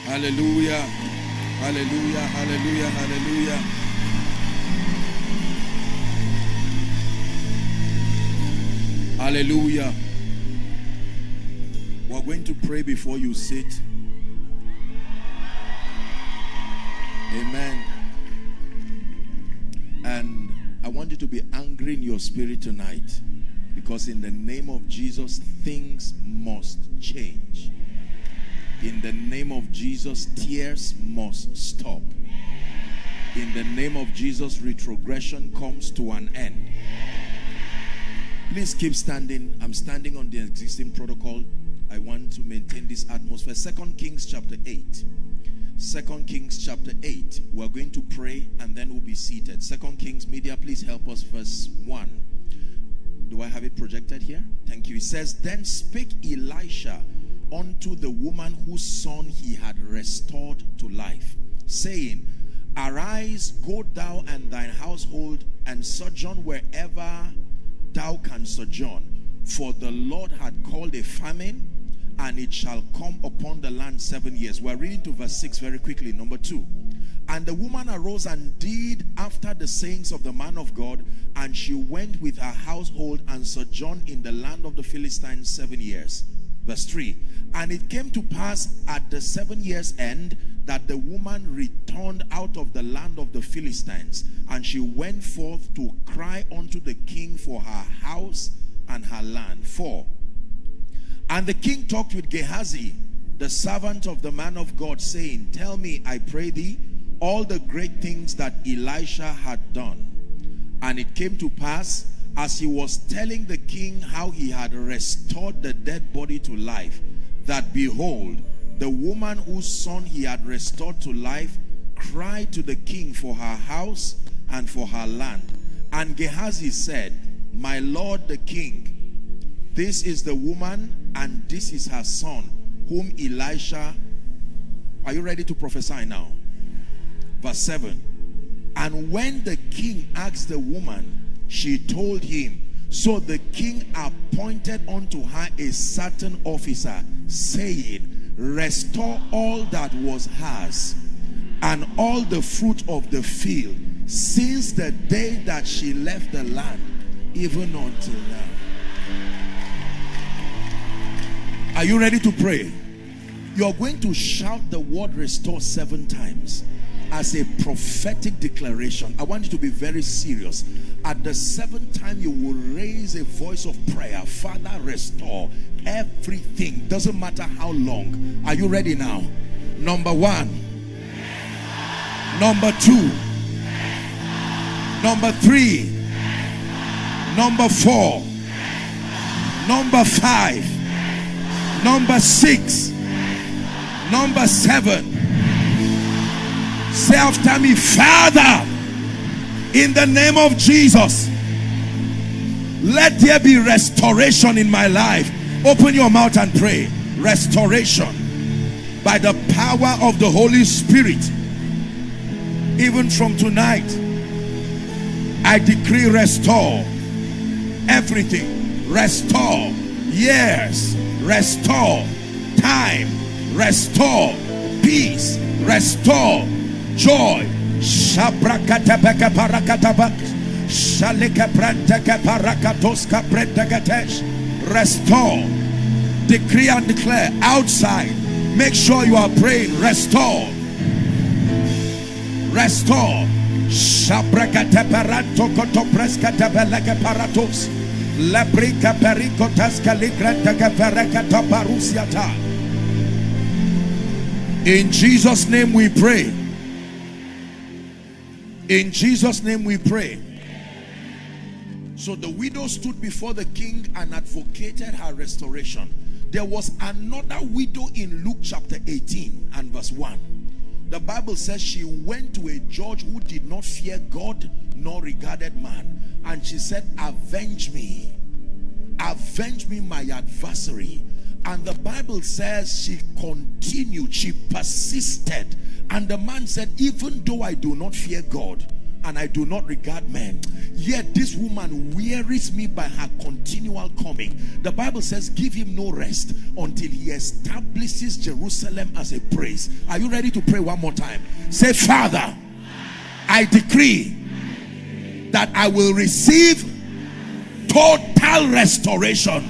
Hallelujah. Hallelujah. Hallelujah. Hallelujah. Hallelujah. We're going to pray before you sit. Amen. And I want you to be angry in your spirit tonight, because in the name of Jesus, things must change. In the name of Jesus, tears must stop. In the name of Jesus, retrogression comes to an end. Please keep standing. I'm standing on the existing protocol. I want to maintain this atmosphere. 2 Kings chapter 8. 2 Kings chapter 8. We're going to pray and then we'll be seated. 2 Kings media, please help us. Verse 1. Do I have it projected here? Thank you. It says, then spake Elisha unto the woman whose son he had restored to life, saying, arise, go thou and thine household, and sojourn wherever thou canst sojourn. For the Lord had called a famine, and it shall come upon the land 7 years. We're reading to verse 6 very quickly. Number 2. And the woman arose and did after the sayings of the man of God, and she went with her household and sojourned in the land of the Philistines 7 years. Verse 3. And it came to pass at the 7 years end that the woman returned out of the land of the Philistines, and she went forth to cry unto the king for her house and her land. 4. And the king talked with Gehazi, the servant of the man of God, saying, tell me, I pray thee, all the great things that Elisha had done. And it came to pass, as he was telling the king how he had restored the dead body to life, that behold, the woman whose son he had restored to life cried to the king for her house and for her land. And Gehazi said, my lord the king, this is the woman and this is her son, whom Elisha... Are you ready to prophesy now? Verse 7. And when the king asked the woman, she told him. So the king appointed unto her a certain officer, saying, restore all that was hers, and all the fruit of the field, since the day that she left the land, even until now. Are you ready to pray? You're going to shout the word restore 7 times as a prophetic declaration. I want you to be very serious. At the 7th time, you will raise a voice of prayer. Father, restore everything. Doesn't matter how long. Are you ready now? Number 1. Number 2. Number 3. Number 4. Number 5. Number 6. Number 7. Say after me, Father, in the name of Jesus, let there be restoration in my life. Open your mouth and pray. Restoration by the power of the Holy Spirit. Even from tonight, I decree restore everything. Restore years. Restore time. Restore peace. Restore joy. Shabrakatebeke parakatabak. Shalike pranteke parakatoska prentekatesh. Restore. Decree and declare outside. Make sure you are praying. Restore. Restore. Shabrakateperanto kotopreskatebeleke paratos. Lebrika perikotaska ligranteke perekataparusiata. In Jesus' name we pray. In Jesus' name we pray. So the widow stood before the king and advocated her restoration. There was another widow in Luke chapter 18 and verse 1. The Bible says she went to a judge who did not fear God nor regarded man. And she said, avenge me. Avenge me, my adversary. And the Bible says she continued, she persisted. And the man said, even though I do not fear God and I do not regard men. Yet this woman wearies me by her continual coming. The Bible says, give him no rest until he establishes Jerusalem as a praise. Are you ready to pray one more time? Say, Father, I decree that I will receive total restoration.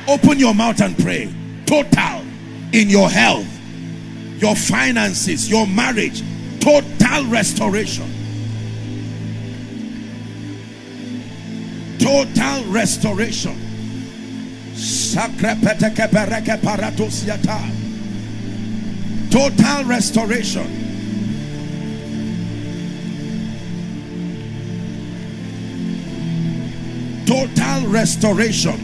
Open your mouth and pray. Total in your health, your finances, your marriage. Total restoration. Total restoration. Total restoration. Total restoration.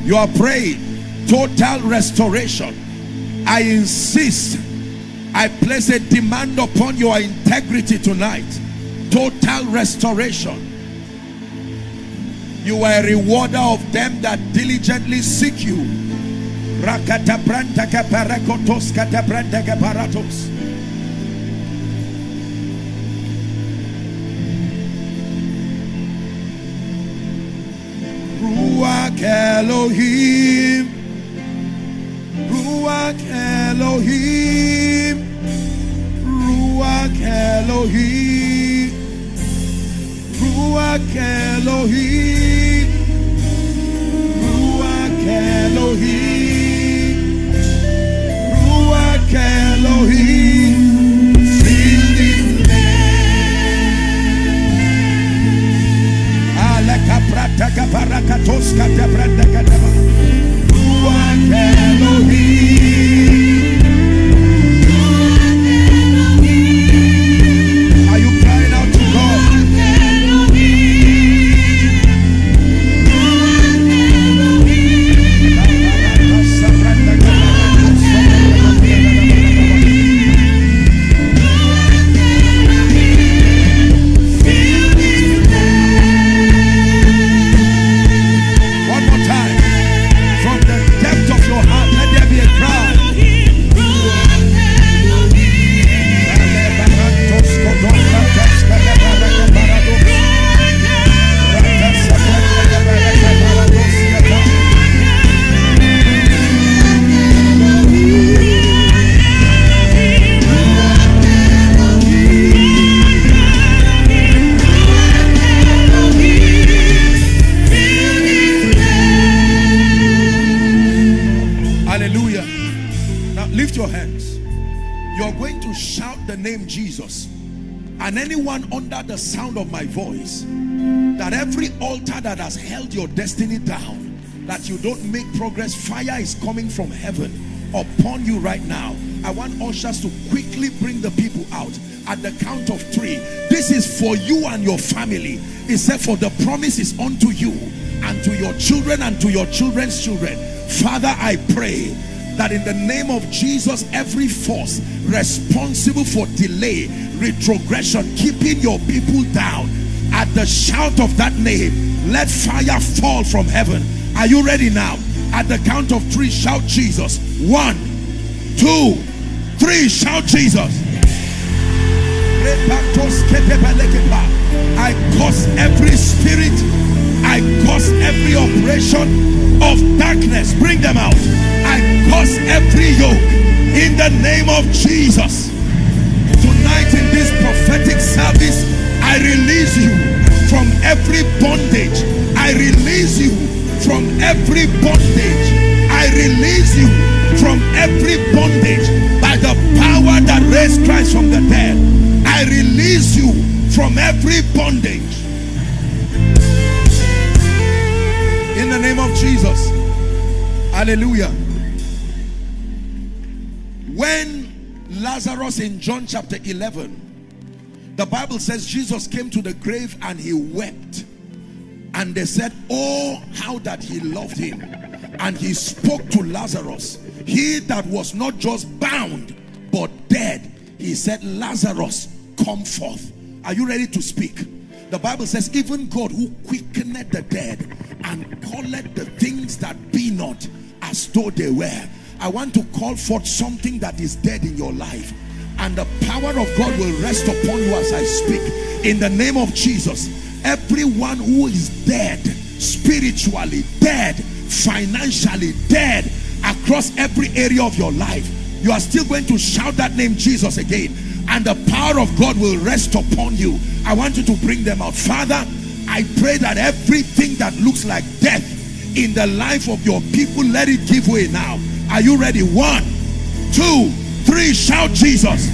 You are praying. Total restoration. I insist. I place a demand upon your integrity tonight. Total restoration. You are a rewarder of them that diligently seek you. Ruach Elohim, Ruach Elohim, Ruach Elohim, Ruach Elohim, Ruach Elohim, Ruach Elohim, fill this land. Aleka prataka parakatoska te prataka daba. Ruach Elohim. Are you crying out to God? One more time. From the depth of your heart, let there be a cry. Hallelujah. Now lift your hands. You're going to shout the name Jesus. And anyone under the sound of my voice, that every altar that has held your destiny down, that you don't make progress, fire is coming from heaven upon you right now. I want ushers to quickly bring the people out. At the count of 3, this is for you and your family. It said, for the promise is unto you and to your children and to your children's children. Father, I pray that in the name of Jesus, every force responsible for delay, retrogression, keeping your people down, at the shout of that name, let fire fall from heaven. Are you ready now? At the count of 3, shout Jesus. 1, 2, 3, shout Jesus. I curse every spirit, I curse every operation of darkness. Bring them out. I curse every yoke in the name of Jesus. Tonight in this prophetic service, I release you from every bondage. I release you from every bondage. I release you from every bondage by the power that raised Christ from the dead. I release you from every bondage in the name of Jesus. Hallelujah. When Lazarus in John chapter 11, the Bible says Jesus came to the grave and he wept, and they said, oh, how that he loved him. And he spoke to Lazarus, he that was not just bound but dead. He said, Lazarus, come forth. Are you ready to speak? The Bible says, even God who quickeneth the dead and calleth the things that be not as though they were. I want to call forth something that is dead in your life, and the power of God will rest upon you as I speak. In the name of Jesus, everyone who is dead, spiritually dead, financially dead, across every area of your life, you are still going to shout that name Jesus again, and the power of God will rest upon you. I want you to bring them out. Father, I pray that everything that looks like death in the life of your people, let it give way now. Are you ready? 1, 2, 3, shout Jesus.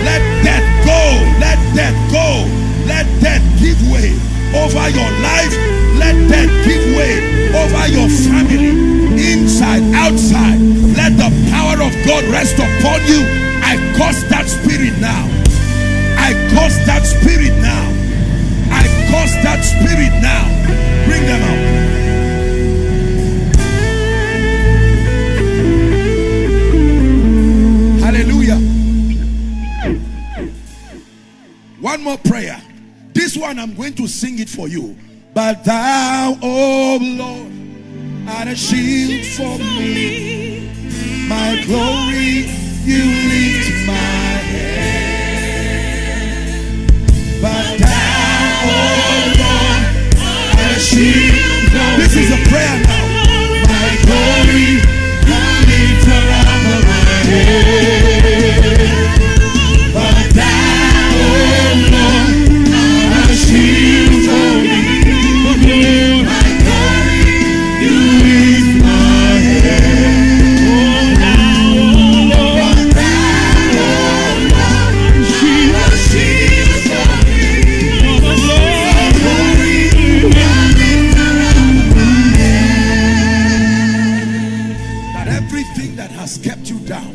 Let death go, let death go, let death give way over your life, let death give way over your family, inside, outside. Let the power of God rest upon you. I curse that spirit now. I curse that spirit now. I curse that spirit now. Bring them out. Hallelujah. One more prayer. This one I'm going to sing it for you. But thou, O Lord, art a shield for me, my glory, you lift my head. But thou, O Lord, art a shield for me. This is a prayer now. My glory, you lift around my head. But thou, O Lord, art a shield for me. My glory, you lift my head. Oh, thou, Lord, thou, Lord, shield for me. My glory, you lift around my head. That everything that has kept you down,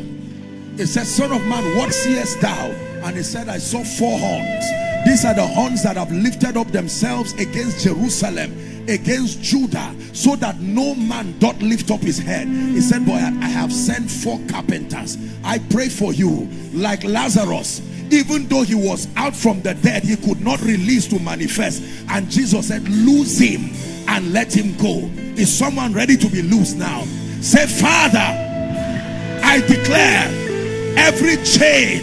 it says, Son of man, what seest thou? And he said, I saw 4 horns. These are the horns that have lifted up themselves against Jerusalem, against Judah, so that no man doth lift up his head. He said, boy, I have sent 4 carpenters. I pray for you, like Lazarus. Even though he was out from the dead, he could not release to manifest. And Jesus said, loose him and let him go. Is someone ready to be loose now? Say, Father, I declare every chain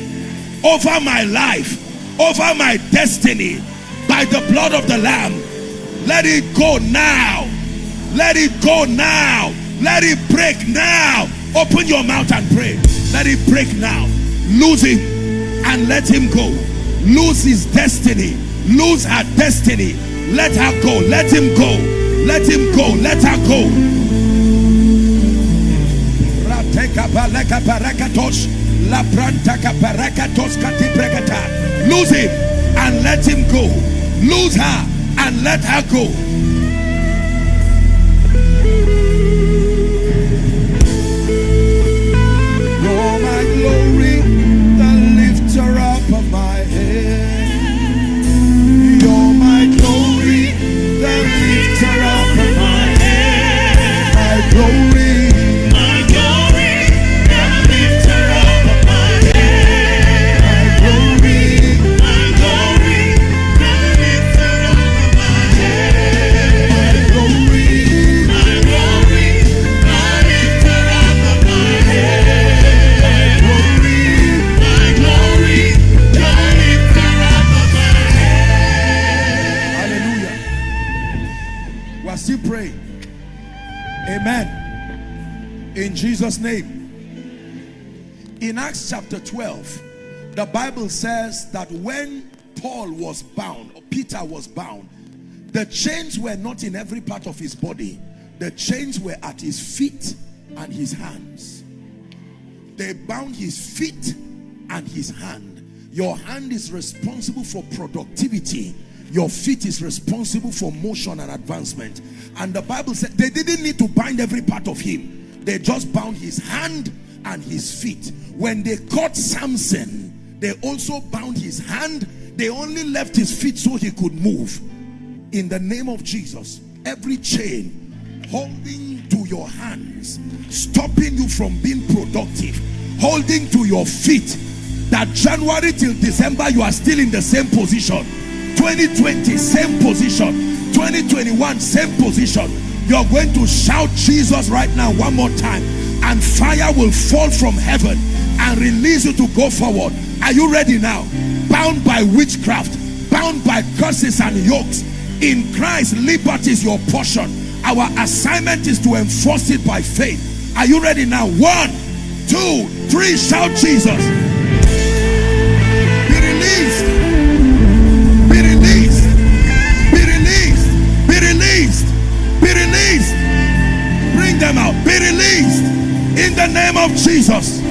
over my life, over my destiny, by the blood of the Lamb, let it go now. Let it go now. Let it break now. Open your mouth and pray. Let it break now. Lose him and let him go. Lose his destiny. Lose her destiny. Let her go. Let him go. Let him go. Let her go. Lose him and let him go. Lose her and let her go. You're my glory, the lifter up of my head. You're my glory, the lifter up of my head. My glory. Amen. In Jesus' name. In Acts chapter 12, the Bible says that when Paul was bound, or Peter was bound, the chains were not in every part of his body. The chains were at his feet and his hands. They bound his feet and his hand. Your hand is responsible for productivity. Your feet is responsible for motion and advancement. And the Bible said they didn't need to bind every part of him. They just bound his hand and his feet. When they caught Samson, they also bound his hand. They only left his feet so he could move. In the name of Jesus, every chain holding to your hands, stopping you from being productive, holding to your feet, that January till December you are still in the same position. 2020, same position. 2021, same position. You're going to shout Jesus right now one more time, and fire will fall from heaven and release you to go forward. Are you ready now? Bound by witchcraft, bound by curses and yokes, in Christ liberty is your portion. Our assignment is to enforce it by faith. Are you ready now? 1, 2, 3, shout Jesus. Be released. Be released. Be released. Be released. Be released. Bring them out. Be released in the name of Jesus.